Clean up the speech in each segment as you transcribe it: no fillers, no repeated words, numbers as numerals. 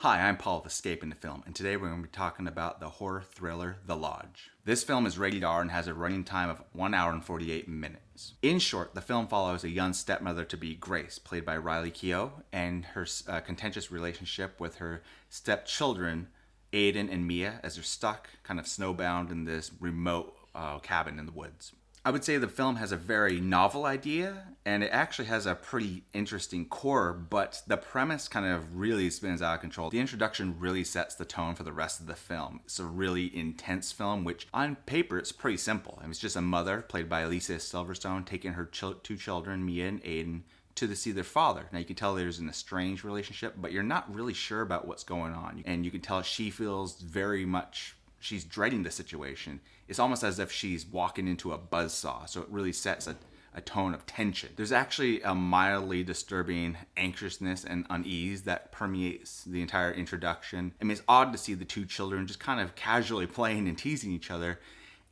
Hi, I'm Paul with Escape into Film, and today we're going to be talking about the horror thriller The Lodge. This film is rated R and has a running time of 1 hour and 48 minutes. In short, the film follows a young stepmother-to-be, Grace, played by Keough, and her contentious relationship with her stepchildren, Jaeden and Mia, as they're stuck, kind of snowbound in this remote cabin in the woods. I would say the film has a very novel idea, and it actually has a pretty interesting core, but the premise kind of really spins out of control. The introduction really sets the tone for the rest of the film. It's a really intense film, which on paper it's pretty simple. It's just a mother, played by Alicia Silverstone, taking her two children, Mia and Jaeden, to see their father. Now you can tell there's an estranged relationship, but you're not really sure about what's going on. And you can tell she feels very much, she's dreading the situation. It's almost as if she's walking into a buzzsaw, so it really sets a tone of tension. There's actually a mildly disturbing anxiousness and unease that permeates the entire introduction. I mean, it's odd to see the two children just kind of casually playing and teasing each other,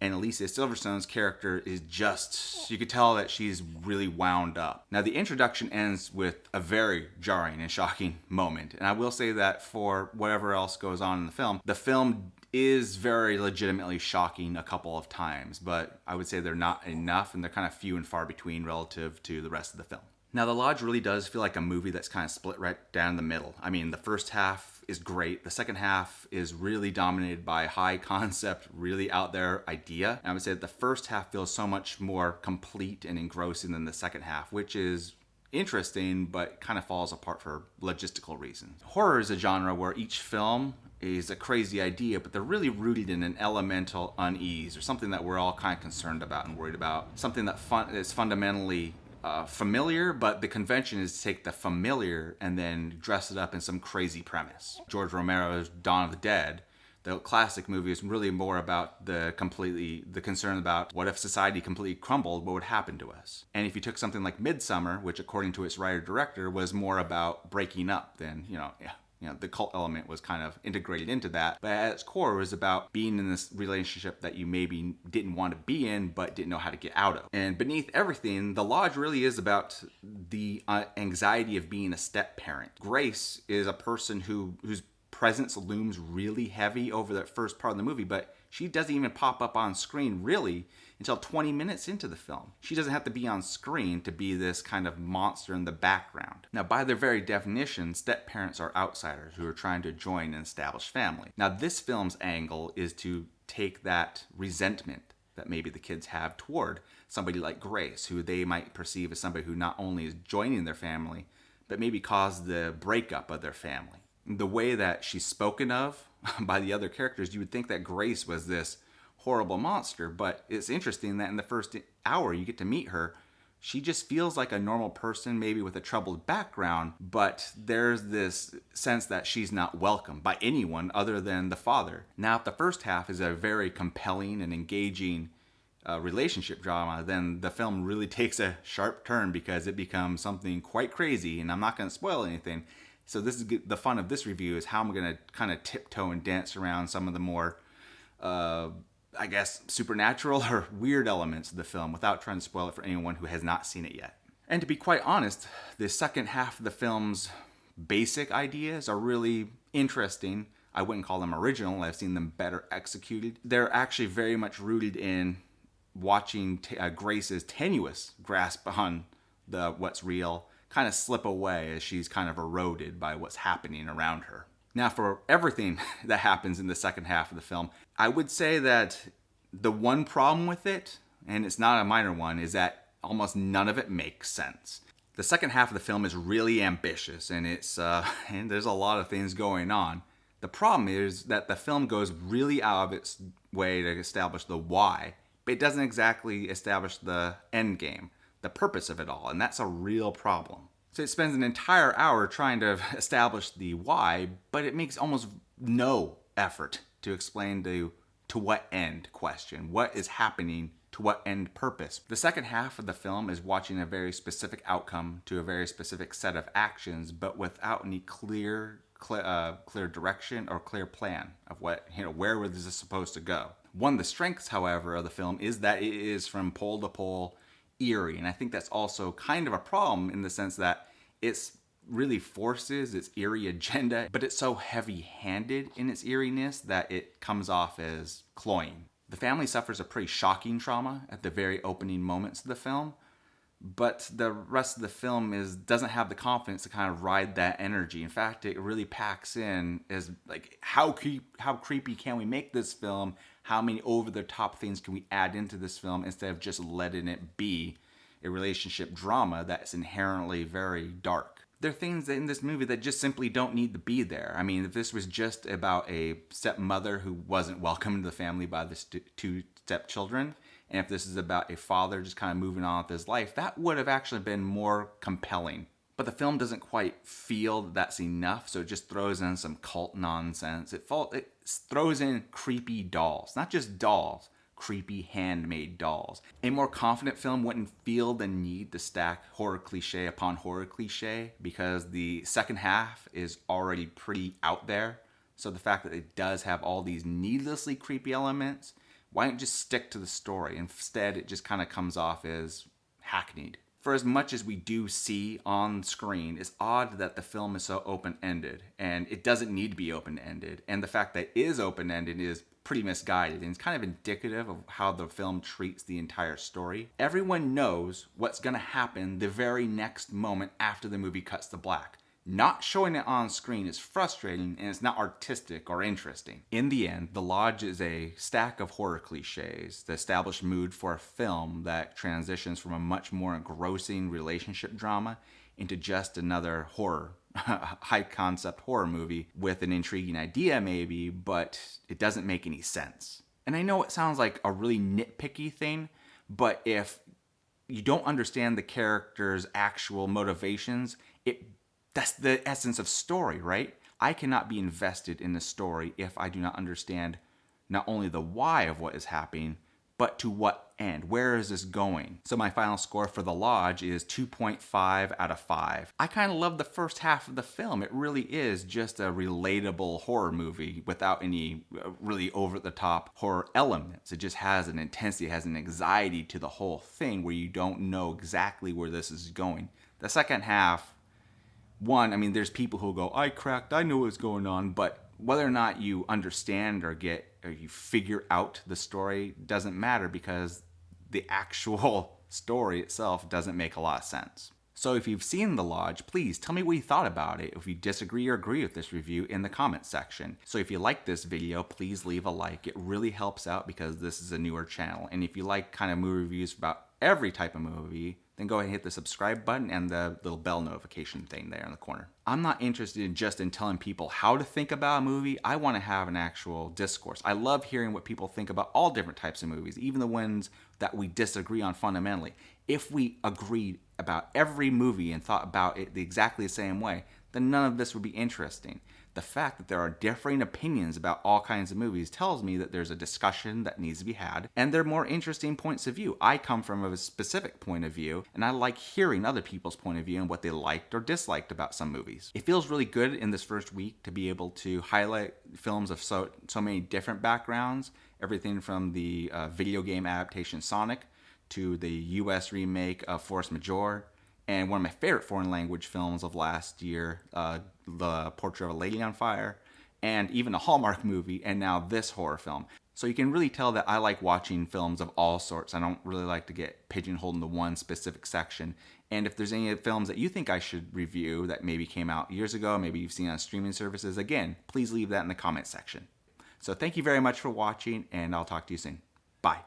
and Alicia Silverstone's character is just, you could tell that she's really wound up. Now, the introduction ends with a very jarring and shocking moment, and I will say that for whatever else goes on in the film is very legitimately shocking a couple of times, but I would say they're not enough, and they're kind of few and far between relative to the rest of the film. Now, The Lodge really does feel like a movie that's kind of split right down the middle. I mean, the first half is great. The second half is really dominated by high concept, really out there idea. And I would say that the first half feels so much more complete and engrossing than the second half, which is interesting, but kind of falls apart for logistical reasons. Horror is a genre where each film is a crazy idea, but they're really rooted in an elemental unease, or something that we're all kind of concerned about and worried about. Something that is fundamentally familiar, but the convention is to take the familiar and then dress it up in some crazy premise. George Romero's Dawn of the Dead, the classic movie, is really more about the concern about what if society completely crumbled, what would happen to us? And if you took something like Midsommar, which according to its writer-director was more about breaking up, then, the cult element was kind of integrated into that. But at its core, it was about being in this relationship that you maybe didn't want to be in, but didn't know how to get out of. And beneath everything, The Lodge really is about the anxiety of being a step-parent. Grace is a person whose presence looms really heavy over the first part of the movie, but she doesn't even pop up on screen really until 20 minutes into the film. She doesn't have to be on screen to be this kind of monster in the background. Now, by their very definition, step-parents are outsiders who are trying to join an established family. Now, this film's angle is to take that resentment that maybe the kids have toward somebody like Grace, who they might perceive as somebody who not only is joining their family, but maybe caused the breakup of their family. The way that she's spoken of by the other characters, you would think that Grace was this horrible monster, but it's interesting that in the first hour you get to meet her, she just feels like a normal person, maybe with a troubled background, but there's this sense that she's not welcome by anyone other than the father. Now, if the first half is a very compelling and engaging relationship drama, then the film really takes a sharp turn because it becomes something quite crazy, and I'm not going to spoil anything. So this is the fun of this review, is how I'm going to kind of tiptoe and dance around some of the more, supernatural or weird elements of the film without trying to spoil it for anyone who has not seen it yet. And to be quite honest, the second half of the film's basic ideas are really interesting. I wouldn't call them original. I've seen them better executed. They're actually very much rooted in watching Grace's tenuous grasp on what's real kind of slip away as she's kind of eroded by what's happening around her. Now, for everything that happens in the second half of the film, I would say that the one problem with it, and it's not a minor one, is that almost none of it makes sense. The second half of the film is really ambitious, and and there's a lot of things going on. The problem is that the film goes really out of its way to establish the why, but it doesn't exactly establish the end game, the purpose of it all, and that's a real problem. So it spends an entire hour trying to establish the why, but it makes almost no effort to explain to what end question, what is happening, to what end purpose. The second half of the film is watching a very specific outcome to a very specific set of actions, but without any clear direction or clear plan of where this is supposed to go. One of the strengths, however, of the film is that it is from pole to pole eerie, and I think that's also kind of a problem in the sense that it's really forces its eerie agenda, but it's so heavy-handed in its eeriness that it comes off as cloying. The family suffers a pretty shocking trauma at the very opening moments of the film, but the rest of the film doesn't have the confidence to kind of ride that energy. In fact, it really packs in as like how creepy can we make this film? How many over-the-top things can we add into this film instead of just letting it be a relationship drama that's inherently very dark? There are things in this movie that just simply don't need to be there. I mean, if this was just about a stepmother who wasn't welcomed to the family by the two stepchildren, and if this is about a father just kind of moving on with his life, that would have actually been more compelling. But the film doesn't quite feel that's enough, so it just throws in some cult nonsense. It throws in creepy dolls, not just dolls, creepy handmade dolls. A more confident film wouldn't feel the need to stack horror cliche upon horror cliche because the second half is already pretty out there. So the fact that it does have all these needlessly creepy elements, why don't you just stick to the story? Instead, it just kind of comes off as hackneyed. For as much as we do see on screen, it's odd that the film is so open-ended, and it doesn't need to be open-ended. And the fact that it is open-ended is pretty misguided, and it's kind of indicative of how the film treats the entire story. Everyone knows what's going to happen the very next moment after the movie cuts to black. Not showing it on screen is frustrating, and it's not artistic or interesting. In the end, The Lodge is a stack of horror cliches, the established mood for a film that transitions from a much more engrossing relationship drama into just another horror, high concept horror movie with an intriguing idea maybe, but it doesn't make any sense. And I know it sounds like a really nitpicky thing, but if you don't understand the character's actual motivations, that's the essence of story, right? I cannot be invested in the story if I do not understand not only the why of what is happening, but to what end? Where is this going? So my final score for The Lodge is 2.5 out of 5. I kind of love the first half of the film. It really is just a relatable horror movie without any really over-the-top horror elements. It just has an intensity, it has an anxiety to the whole thing where you don't know exactly where this is going. The second half, I mean, there's people who go, I know what's going on, but whether or not you understand or you figure out the story doesn't matter because the actual story itself doesn't make a lot of sense. So if you've seen The Lodge, please tell me what you thought about it. If you disagree or agree with this review in the comments section. So if you like this video, please leave a like. It really helps out because this is a newer channel. And if you like kind of movie reviews about every type of movie, then go ahead and hit the subscribe button and the little bell notification thing there in the corner. I'm not interested in telling people how to think about a movie. I want to have an actual discourse. I love hearing what people think about all different types of movies, even the ones that we disagree on fundamentally. If we agreed about every movie and thought about it exactly the same way, then none of this would be interesting. The fact that there are differing opinions about all kinds of movies tells me that there's a discussion that needs to be had, and there are more interesting points of view. I come from a specific point of view, and I like hearing other people's point of view and what they liked or disliked about some movies. It feels really good in this first week to be able to highlight films of so many different backgrounds, everything from the video game adaptation Sonic to the US remake of Force Majeure, and one of my favorite foreign language films of last year, The Portrait of a Lady on Fire, and even a Hallmark movie, and now this horror film. So you can really tell that I like watching films of all sorts. I don't really like to get pigeonholed into one specific section. And if there's any films that you think I should review that maybe came out years ago, maybe you've seen on streaming services, again, please leave that in the comment section. So thank you very much for watching, and I'll talk to you soon. Bye.